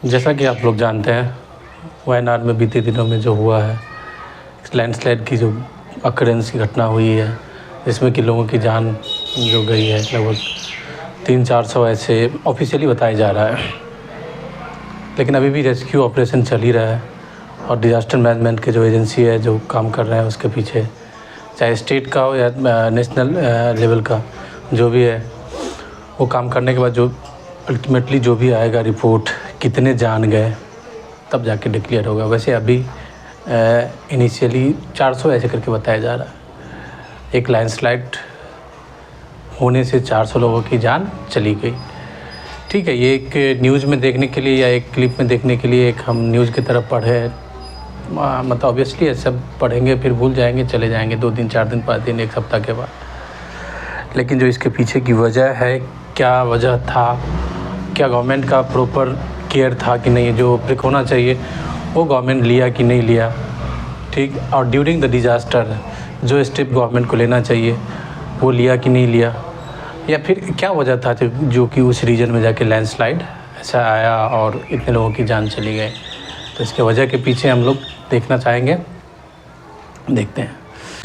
जैसा कि आप लोग जानते हैं, वायनाड में बीते दिनों में जो हुआ है, लैंडस्लाइड की जो अकरेंस की घटना हुई है, जिसमें कि लोगों की जान जो गई है, लगभग 300-400 ऐसे ऑफिशियली बताया जा रहा है। लेकिन अभी भी रेस्क्यू ऑपरेशन चल ही रहा है और डिज़ास्टर मैनेजमेंट के जो एजेंसी है जो काम कर रहे हैं उसके पीछे, चाहे स्टेट का हो या नेशनल लेवल का जो भी है, वो काम करने के बाद जो अल्टीमेटली जो भी आएगा रिपोर्ट, कितने जान गए, तब जाके डिक्लेयर होगा। वैसे अभी इनिशियली 400 ऐसे करके बताया जा रहा है। एक लैंडस्लाइड होने से 400 लोगों की जान चली गई। ठीक है, ये एक न्यूज़ में देखने के लिए या एक क्लिप में देखने के लिए एक हम न्यूज़ की तरफ पढ़े, मतलब ऑब्वियसली है, सब पढ़ेंगे फिर भूल जाएंगे, चले जाएंगे 2 दिन 4 दिन 5 दिन 1 सप्ताह के बाद। लेकिन जो इसके पीछे की वजह है, क्या वजह था, क्या गवर्नमेंट का प्रॉपर केयर था कि नहीं, जो ब्रेक होना चाहिए वो गवर्नमेंट लिया कि नहीं लिया, ठीक, और ड्यूरिंग द डिज़ास्टर जो स्टेप गवर्नमेंट को लेना चाहिए वो लिया कि नहीं लिया, या फिर क्या वजह था जो कि उस रीजन में जाके लैंडस्लाइड ऐसा आया और इतने लोगों की जान चली गई। तो इसके वजह के पीछे हम लोग देखना चाहेंगे, देखते हैं।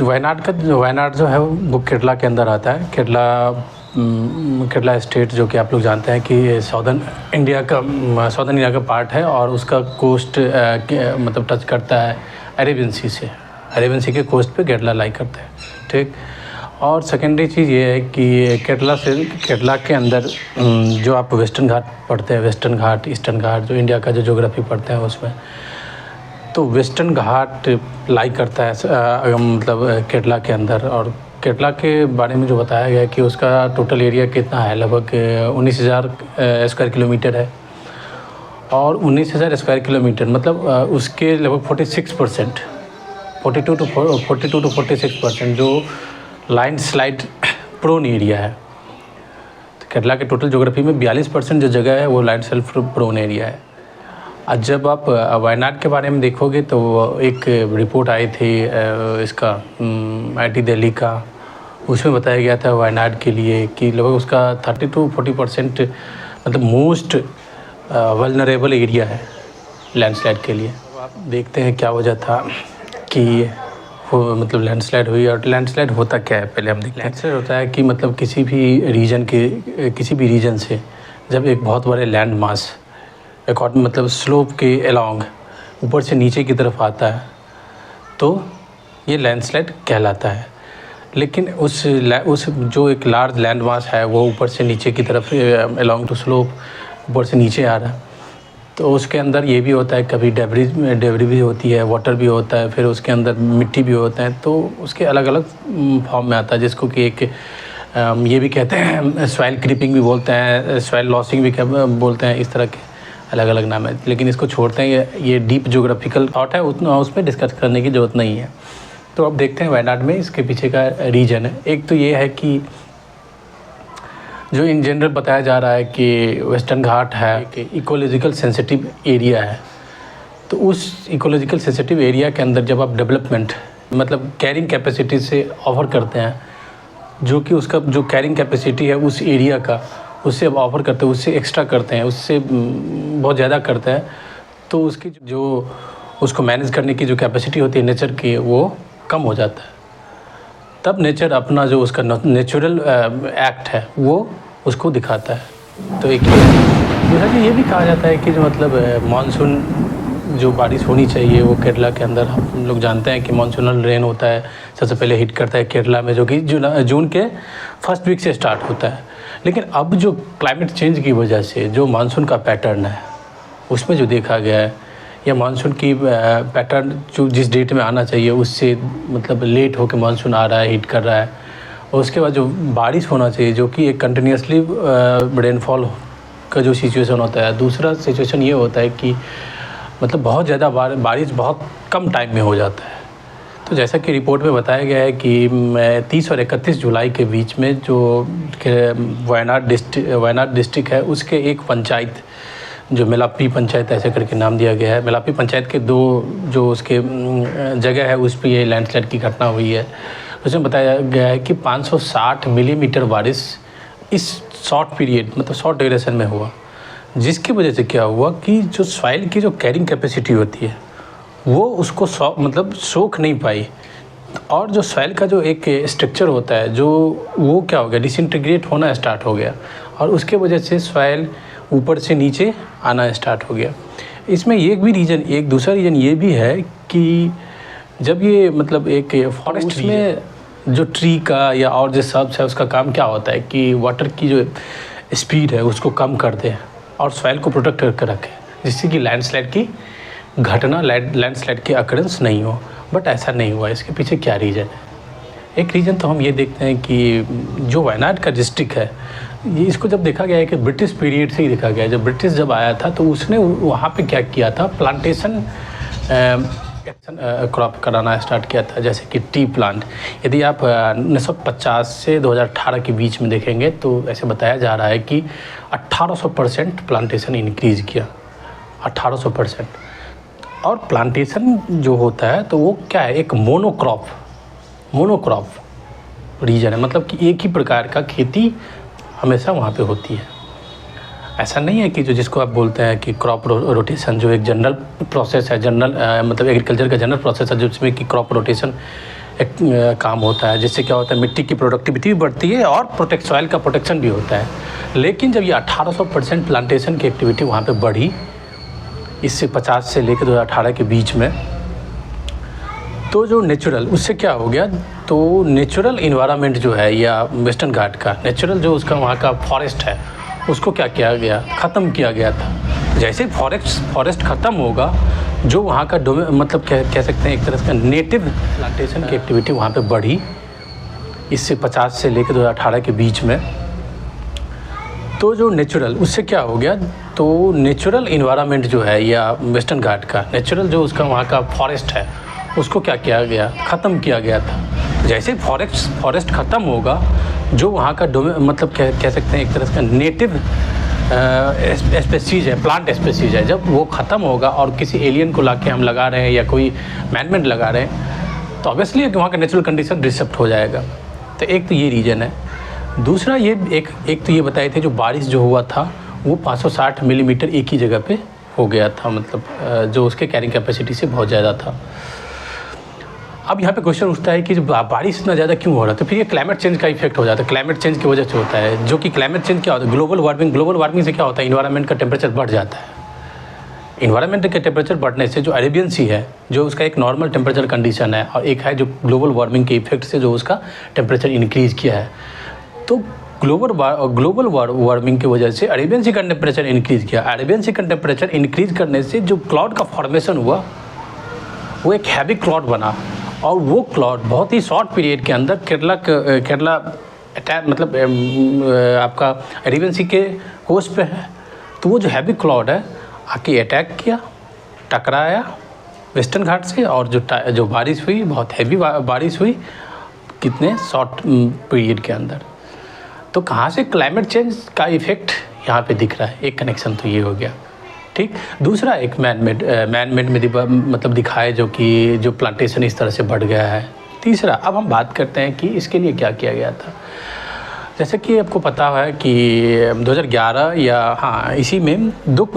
वायनाड जो है वो केरला के अंदर आता है। केरला स्टेट जो कि आप लोग जानते हैं कि साउदर्न इंडिया का पार्ट है और उसका कोस्ट मतलब टच करता है अरेबियन सी से। अरेबियन सी के कोस्ट पे केरला लाई करता है, ठीक। और सेकेंडरी चीज़ ये है कि केरला के अंदर जो आप वेस्टर्न घाट पढ़ते हैं, वेस्टर्न घाट, ईस्टर्न घाट, जो इंडिया का जो ज्योग्राफी पढ़ते हैं उसमें, तो वेस्टर्न घाट लाई करता है मतलब केरला के अंदर। और केरला के बारे में जो बताया गया है कि उसका टोटल एरिया कितना है, लगभग 19,000 स्क्वायर किलोमीटर है। और 19,000 स्क्वायर किलोमीटर मतलब उसके लगभग 46%, 42 to 46% जो लैंडस्लाइड प्रोन एरिया है। तो केरला के टोटल ज्योग्राफी में 42% जो जगह है वो लैंडस्लाइड प्रोन एरिया है। आज जब आप वायनाड के बारे में देखोगे तो एक रिपोर्ट आई थी इसका IIT दिल्ली का, उसमें बताया गया था वायनाड के लिए कि लगभग उसका 30 to 40% मतलब मोस्ट वल्नरेबल एरिया है लैंडस्लाइड के लिए। अब आप देखते हैं क्या वजह था कि वो मतलब लैंडस्लाइड हुई। और लैंडस्लाइड होता क्या है पहले हम देखते हैं। लैंडस्लाइड होता है कि मतलब किसी भी रीजन से जब एक बहुत बड़े लैंड मास अकॉर्डिंग मतलब स्लोप के अलोंग ऊपर से नीचे की तरफ आता है तो ये लैंडस्लाइड कहलाता है। लेकिन उस जो एक लार्ज लैंड मास है वो ऊपर से नीचे की तरफ अलोंग टू स्लोप ऊपर से नीचे आ रहा है, तो उसके अंदर ये भी होता है, कभी डेब्री भी होती है, वाटर भी होता है, फिर उसके अंदर मिट्टी भी होता है, तो उसके अलग अलग फॉर्म में आता है, जिसको कि एक ये भी कहते हैं सॉइल क्रीपिंग भी बोलते हैं, सॉइल लॉसिंग भी बोलते हैं, इस तरह के अलग अलग नाम है। लेकिन इसको छोड़ते हैं, ये डीप ज्योग्राफिकल थॉट है, उतना उसमें डिस्कस करने की ज़रूरत नहीं है। तो अब देखते हैं वायनाड में इसके पीछे का रीजन है। एक तो ये है कि जो इन जनरल बताया जा रहा है कि वेस्टर्न घाट है कि इकोलॉजिकल सेंसिटिव एरिया है, तो उस इकोलॉजिकल सेंसिटिव एरिया के अंदर जब आप डेवलपमेंट मतलब कैरिंग कैपेसिटी से ऑफर करते हैं, जो कि उसका जो कैरिंग कैपेसिटी है उस एरिया का, उससे अब ऑफर करते हैं, उससे एक्स्ट्रा करते हैं, उससे बहुत ज़्यादा करते हैं, तो उसकी जो उसको मैनेज करने की जो कैपेसिटी होती है नेचर की, वो कम हो जाता है। तब नेचर अपना जो उसका नेचुरल एक्ट है वो उसको दिखाता है। तो एक ये भी कहा जाता है कि जो मतलब मानसून जो बारिश होनी चाहिए वो केरला के अंदर, हम लोग जानते हैं कि मानसूनल रेन होता है, सबसे पहले हिट करता है केरला में, जो कि जून के फर्स्ट वीक से स्टार्ट होता है। लेकिन अब जो क्लाइमेट चेंज की वजह से जो मानसून का पैटर्न है उसमें जो देखा गया है, या मानसून की पैटर्न जो जिस डेट में आना चाहिए उससे मतलब लेट होकर मानसून आ रहा है, हिट कर रहा है, और उसके बाद जो बारिश होना चाहिए जो कि एक कंटिन्यूसली रेनफॉल का जो सिचुएशन होता है। दूसरा सिचुएशन ये होता है कि मतलब बहुत ज़्यादा बारिश बहुत कम टाइम में हो जाता है। तो जैसा कि रिपोर्ट में बताया गया है कि 30 और 31 जुलाई के बीच में जो वायनाड डिस्ट्रिक्ट है उसके एक पंचायत जो मेलाप्पी पंचायत ऐसे करके नाम दिया गया है, मेलाप्पी पंचायत के 2 जो उसके जगह है उस पर ये लैंडस्लाइड की घटना हुई है। उसमें बताया गया है कि 560 मिलीमीटर बारिश इस शॉर्ट पीरियड मतलब शॉर्ट ड्यूरेशन में हुआ, जिसकी वजह से क्या हुआ कि जो सॉइल की जो कैरिंग कैपेसिटी होती है वो उसको मतलब सोख नहीं पाई, और जो सॉइल का जो एक स्ट्रक्चर होता है जो वो क्या हो गया, डिसइंटीग्रेट होना स्टार्ट हो गया, और उसके वजह से सॉइल ऊपर से नीचे आना स्टार्ट हो गया। इसमें एक दूसरा रीज़न ये भी है कि जब ये मतलब एक फॉरेस्ट में जो ट्री का या और जो सब्स है उसका काम क्या होता है कि वाटर की जो स्पीड है उसको कम कर दे और सॉइल को प्रोटेक्ट करके रखे, जिससे कि लैंडस्लाइड की घटना, लैंडस्लाइड की अकरेंस नहीं हो। बट ऐसा नहीं हुआ। इसके पीछे क्या रीज़न है? एक रीज़न तो हम ये देखते हैं कि जो वायनाड का डिस्ट्रिक्ट है, ये इसको जब देखा गया है कि ब्रिटिश पीरियड से ही देखा गया है। जब ब्रिटिश जब आया था तो उसने वहाँ पे क्या किया था, प्लांटेशन क्रॉप कराना स्टार्ट किया था, जैसे कि टी प्लांट। यदि आप 1950 से 2018 के बीच में देखेंगे तो ऐसे बताया जा रहा है कि 1800% प्लांटेशन इंक्रीज़ किया, 1800%। और प्लांटेशन जो होता है तो वो क्या है, एक मोनोक्रॉप रीजन है, मतलब कि एक ही प्रकार का खेती हमेशा वहाँ पे होती है। ऐसा नहीं है कि जिसको आप बोलते हैं कि क्रॉप रोटेशन, जो एक जनरल प्रोसेस है, मतलब एग्रीकल्चर का जनरल प्रोसेस है जिसमें कि क्रॉप रोटेशन एक काम होता है, जिससे क्या होता है मिट्टी की प्रोडक्टिविटी भी बढ़ती है और सॉइल का प्रोटेक्शन भी होता है। लेकिन जब ये 1800% प्लांटेशन की एक्टिविटी वहाँ पे बढ़ी, इससे 50 से लेकर 2018 के बीच में, तो जो नेचुरल उससे क्या हो गया, तो नेचुरल इन्वायरमेंट जो है या वेस्टर्न घाट का नेचुरल जो उसका वहाँ का फॉरेस्ट है उसको क्या किया गया, ख़त्म किया गया था। जैसे फॉरेस्ट ख़त्म होगा, जो वहाँ का मतलब कह सकते हैं एक तरह का नेटिव प्लांटेशन की एक्टिविटी वहाँ पे बढ़ी, इससे 50 से लेकर 2018 के बीच में, तो जो नेचुरल उससे क्या हो गया, तो नेचुरल इन्वायरमेंट जो है या वेस्टर्न घाट का नेचुरल जो उसका वहाँ का फॉरेस्ट है उसको क्या किया गया, ख़त्म किया गया था। जैसे फॉरेस्ट ख़त्म होगा, जो वहाँ का मतलब कह सकते हैं एक तरह का नेटिव स्पेसीज है, प्लांट स्पेसीज है, जब वो ख़त्म होगा और किसी एलियन को लाके हम लगा रहे हैं या कोई मैनमेड लगा रहे हैं, तो ऑब्वियसली वहाँ का नेचुरल कंडीशन डिस्टर्ब हो जाएगा। तो एक तो ये रीज़न है। दूसरा ये एक तो ये बताए थे, जो बारिश जो हुआ था वो 560 मिलीमीटर एक ही जगह पे हो गया था, मतलब जो उसके कैरिंग कैपेसिटी से बहुत ज़्यादा था। अब यहाँ पे क्वेश्चन उठता है कि बारिश इतना ज़्यादा क्यों हो रहा है, तो फिर ये क्लाइमेट चेंज का इफेक्ट हो जाता है। क्लाइमेट चेंज की वजह से होता है, जो कि क्लाइमेट चेंज क्या होता है, ग्लोबल वार्मिंग से क्या होता है, इन्वायरमेंट का टेम्परेचर बढ़ जाता है। इन्वायरमेंट के टेम्परेचर बढ़ने से जो अरेबियन सी है, जो उसका एक नॉर्मल टेम्परेचर कंडीशन है, और एक है जो ग्लोबल वार्मिंग के इफेक्ट से जो उसका टेम्परेचर इंक्रीज़ किया है, तो ग्लोबल वार्मिंग की वजह से अरेबियन सी का टेम्परेचर इंक्रीज़ किया। अरेबियन सी का टेम्परेचर इंक्रीज़ करने से जो क्लाउड का फॉर्मेशन हुआ वो एक हैवी क्लाउड बना, और वो क्लाउड बहुत ही शॉर्ट पीरियड के अंदर केरला अटैक, मतलब आपका अरेबियन सी के कोस्ट पे है, तो वो जो हैवी क्लाउड है आके अटैक किया, टकराया वेस्टर्न घाट से, और जो बारिश हुई, बहुत हैवी बारिश हुई, कितने शॉर्ट पीरियड के अंदर। तो कहाँ से क्लाइमेट चेंज का इफ़ेक्ट यहाँ पे दिख रहा है, एक कनेक्शन तो ये हो गया, ठीक। दूसरा एक मैनमेड में मतलब दिखाए, जो कि जो प्लांटेशन इस तरह से बढ़ गया है। तीसरा, अब हम बात करते हैं कि इसके लिए क्या किया गया था। जैसे कि आपको पता है कि 2011 या हाँ इसी में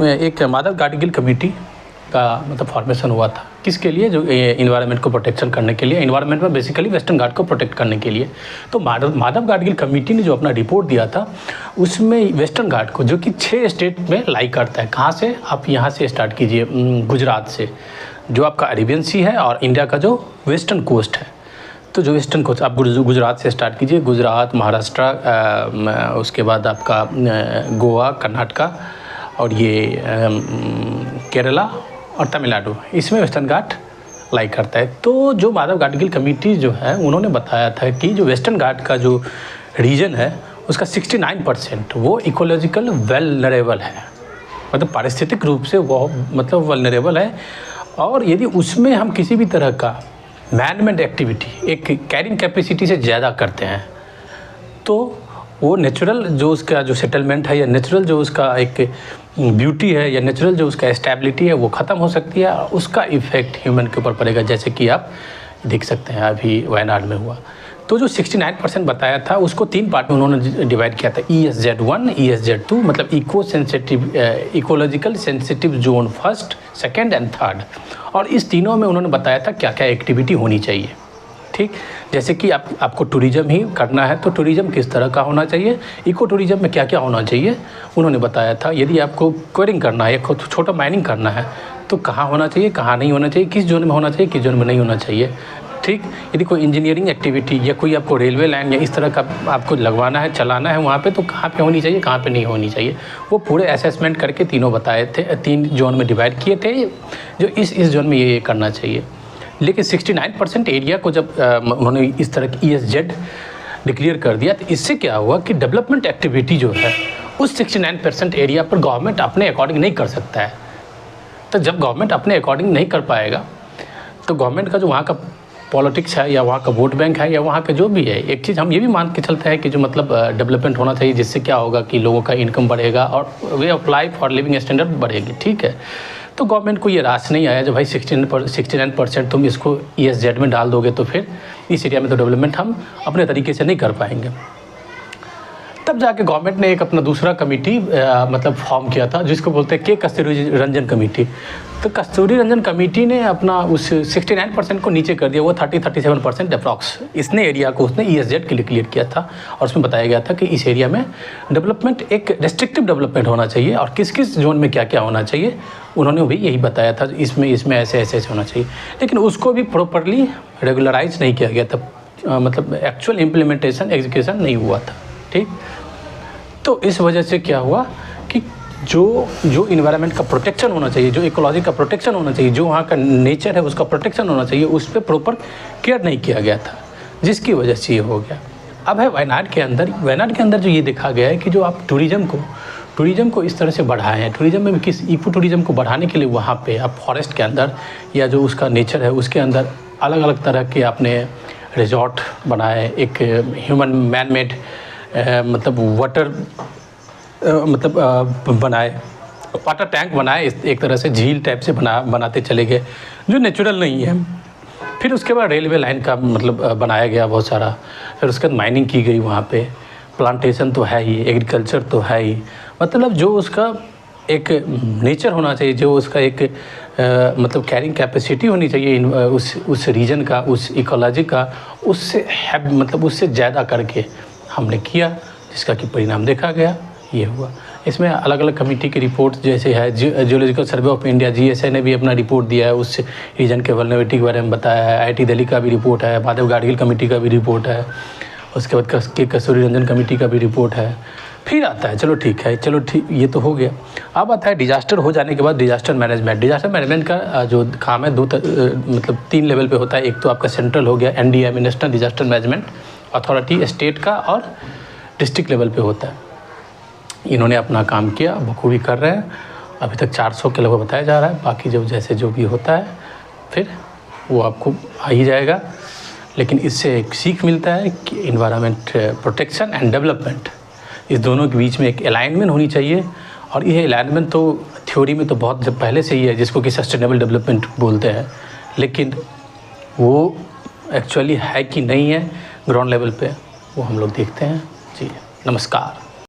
एक माधव गाडगिल कमेटी का मतलब फॉर्मेशन हुआ था। किसके लिए? जो इन्वायरमेंट को प्रोटेक्शन करने के लिए, इन्वायरमेंट में बेसिकली वेस्टर्न घाट को प्रोटेक्ट करने के लिए। तो माधव गाडगिल कमेटी ने जो अपना रिपोर्ट दिया था, उसमें वेस्टर्न घाट को, जो कि 6 स्टेट में लाई करता है। कहाँ से? आप यहाँ से स्टार्ट कीजिए, गुजरात से, जो आपका अरेबियन सी है, और इंडिया का जो वेस्टर्न कोस्ट है। तो जो वेस्टर्न कोस्ट, आप गुजरात से स्टार्ट कीजिए, गुजरात, महाराष्ट्र, उसके बाद आपका गोवा, कर्नाटका, और ये केरला और तमिलनाडु, इसमें वेस्टर्न घाट लाई करता है। तो जो माधव गाडगिल कमेटी जो है, उन्होंने बताया था कि जो वेस्टर्न घाट का जो रीजन है उसका 69% वो इकोलॉजिकल वल्नरेबल है, मतलब पारिस्थितिक रूप से वो मतलब वल्नरेबल है। और यदि उसमें हम किसी भी तरह का मैनमेड एक्टिविटी एक कैरिंग कैपेसिटी से ज़्यादा करते हैं, तो वो नेचुरल जो उसका जो सेटलमेंट है, या नेचुरल जो उसका एक ब्यूटी है, या नेचुरल जो उसका स्टेबिलिटी है, वो ख़त्म हो सकती है। उसका इफ़ेक्ट ह्यूमन के ऊपर पड़ेगा, जैसे कि आप देख सकते हैं अभी वायनाड में हुआ। तो जो 69% बताया था उसको 3 पार्ट में उन्होंने डिवाइड किया था, ESZ1, ESZ2, मतलब ecological sensitive zone first, second and third. और इस तीनों में उन्होंने बताया था क्या क्या एक्टिविटी होनी चाहिए। ठीक, जैसे कि आपको टूरिज़्म ही करना है तो टूरिज़्म किस तरह का होना चाहिए, इको टूरिज़्म में क्या क्या होना चाहिए उन्होंने बताया था। यदि आपको क्वेरिंग करना है या छोटा माइनिंग करना है तो कहाँ होना चाहिए, कहाँ नहीं होना चाहिए, किस जोन में होना चाहिए, किस जोन में नहीं होना चाहिए। ठीक, यदि कोई इंजीनियरिंग एक्टिविटी या कोई आपको रेलवे लाइन या इस तरह का आपको लगवाना है, चलाना है वहाँ पे, तो कहाँ पे होनी चाहिए, कहाँ पे नहीं होनी चाहिए, वो पूरे असेसमेंट करके तीनों बताए थे। 3 जोन में डिवाइड किए थे जो इस जोन में ये करना चाहिए। लेकिन 69% एरिया को जब उन्होंने इस तरह की ESZ डिक्लेयर कर दिया तो इससे क्या हुआ कि डेवलपमेंट एक्टिविटी जो है उस 69% एरिया पर गवर्नमेंट अपने अकॉर्डिंग नहीं कर सकता है। तो जब गवर्नमेंट अपने अकॉर्डिंग नहीं कर पाएगा तो गवर्नमेंट का जो वहाँ का पॉलिटिक्स है या वहाँ का वोट बैंक है या वहाँ का जो भी है, एक चीज़ हम ये भी मान के चलते हैं कि जो मतलब डेवलपमेंट होना चाहिए जिससे क्या होगा कि लोगों का इनकम बढ़ेगा और वे ऑफ लाइफ और लिविंग स्टैंडर्ड बढ़ेगी। ठीक है, तो गवर्नमेंट को ये रास नहीं आया जो भाई 69% तुम इसको ESZ में डाल दोगे तो फिर इस एरिया में तो डेवलपमेंट हम अपने तरीके से नहीं कर पाएंगे। तब जाके गवर्नमेंट ने एक अपना दूसरा कमेटी मतलब फॉर्म किया था जिसको बोलते हैं कस्तूरी रंजन कमेटी। तो कस्तूरी रंजन कमेटी ने अपना उस 69% को नीचे कर दिया, वो 37% अप्रॉक्स इसने एरिया को उसने ESZ के लिए क्लियर किया था। और उसमें बताया गया था कि इस एरिया में डेवलपमेंट एक रेस्ट्रिक्टिव डेवलपमेंट होना चाहिए और किस किस जोन में क्या क्या होना चाहिए उन्होंने भी यही बताया था, इसमें ऐसे ऐसे होना चाहिए। लेकिन उसको भी प्रॉपरली रेगुलराइज नहीं किया गया था, मतलब एक्चुअल इम्प्लीमेंटेशन एग्जीक्यूशन नहीं हुआ था। ठीक, तो इस वजह से क्या हुआ कि जो इन्वायरमेंट का प्रोटेक्शन होना चाहिए, जो इकोलॉजी का प्रोटेक्शन होना चाहिए, जो वहाँ का नेचर है उसका प्रोटेक्शन होना चाहिए, उस पर प्रॉपर केयर नहीं किया गया था, जिसकी वजह से ये हो गया। अब है वायनाड के अंदर जो ये देखा गया है कि जो आप टूरिज़्म को इस तरह से बढ़ाएं हैं, टूरिज़्म में भी किस इको टूरिज़्म को बढ़ाने के लिए वहाँ पे आप फॉरेस्ट के अंदर या जो उसका नेचर है उसके अंदर अलग अलग तरह के आपने रिजॉर्ट बनाए, एक ह्यूमन मैन मेड मतलब वाटर बनाए, वाटर टैंक बनाए, एक तरह से झील टाइप से बनाते चले गए जो नेचुरल नहीं है। फिर उसके बाद रेलवे लाइन का मतलब बनाया गया बहुत सारा, फिर उसके बाद माइनिंग की गई वहाँ पे, प्लांटेशन तो है ही, एग्रीकल्चर तो है ही, मतलब जो उसका एक नेचर होना चाहिए, जो उसका एक मतलब कैरिंग कैपेसिटी होनी चाहिए उस रीजन का, उस इकोलॉजी का, उससे मतलब उससे ज़्यादा करके हमने किया, जिसका कि परिणाम देखा गया ये हुआ। इसमें अलग अलग कमेटी की रिपोर्ट जैसे है, geological survey of India GSI ने भी अपना रिपोर्ट दिया है, उस रीजन के वल्नरेबिलिटी के बारे में बताया है, IIT दिल्ली का भी रिपोर्ट है, माधव गाडगिल कमेटी का भी रिपोर्ट है, उसके बाद कस्तूरी रंजन कमेटी का भी रिपोर्ट है। फिर आता है चलो ठीक है, ये तो हो गया। अब आता है डिजास्टर हो जाने के बाद डिजास्टर मैनेजमेंट का जो काम है मतलब 3 लेवल पे होता है। एक तो आपका सेंट्रल हो गया NDM, national disaster management authority, state का और डिस्ट्रिक्ट लेवल पे होता है। इन्होंने अपना काम किया, बखूबी कर रहे हैं। अभी तक 400 के लगभग बताया जा रहा है, बाकी जो भी होता है फिर वो आपको आ ही जाएगा। लेकिन इससे एक सीख मिलता है कि इन्वायरमेंट प्रोटेक्शन एंड डेवलपमेंट, इस दोनों के बीच में एक अलाइनमेंट होनी चाहिए। और ये अलाइनमेंट तो थ्योरी में तो बहुत जब पहले से ही है, जिसको कि सस्टेनेबल डेवलपमेंट बोलते हैं, लेकिन वो एक्चुअली है कि नहीं है ग्राउंड लेवल पे, वो हम लोग देखते हैं। जी नमस्कार।